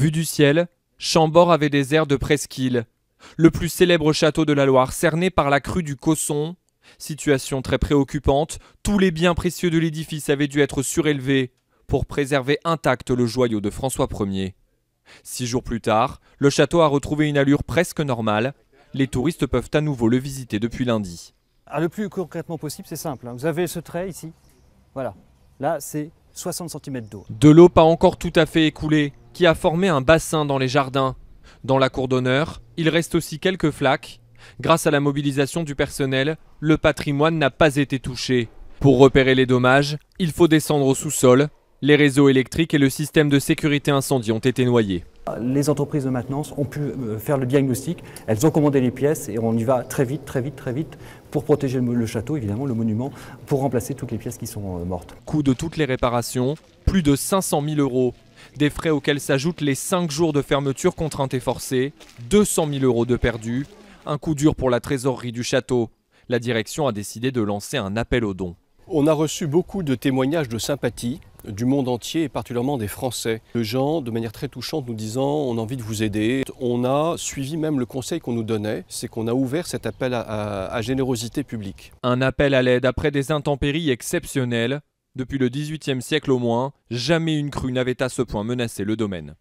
Vu du ciel, Chambord avait des airs de presqu'île. Le plus célèbre château de la Loire, cerné par la crue du Cosson. Situation très préoccupante, tous les biens précieux de l'édifice avaient dû être surélevés pour préserver intact le joyau de François Ier. 6 jours plus tard, le château a retrouvé une allure presque normale. Les touristes peuvent à nouveau le visiter depuis lundi. Le plus concrètement possible, c'est simple. Vous avez ce trait ici. Voilà. Là, c'est 60 cm d'eau. De l'eau pas encore tout à fait écoulée, qui a formé un bassin dans les jardins. Dans la cour d'honneur, il reste aussi quelques flaques. Grâce à la mobilisation du personnel, le patrimoine n'a pas été touché. Pour repérer les dommages, il faut descendre au sous-sol. Les réseaux électriques et le système de sécurité incendie ont été noyés. Les entreprises de maintenance ont pu faire le diagnostic, elles ont commandé les pièces et on y va très vite pour protéger le château, évidemment, le monument, pour remplacer toutes les pièces qui sont mortes. Coût de toutes les réparations, plus de 500 000 €. Des frais auxquels s'ajoutent les 5 jours de fermeture contrainte et forcée, 200 000 € de perdus, un coup dur pour la trésorerie du château. La direction a décidé de lancer un appel aux dons. On a reçu beaucoup de témoignages de sympathie du monde entier et particulièrement des Français. De gens, de manière très touchante, nous disant « on a envie de vous aider ». On a suivi même le conseil qu'on nous donnait, c'est qu'on a ouvert cet appel à générosité publique. Un appel à l'aide après des intempéries exceptionnelles. Depuis le XVIIIe siècle au moins, jamais une crue n'avait à ce point menacé le domaine.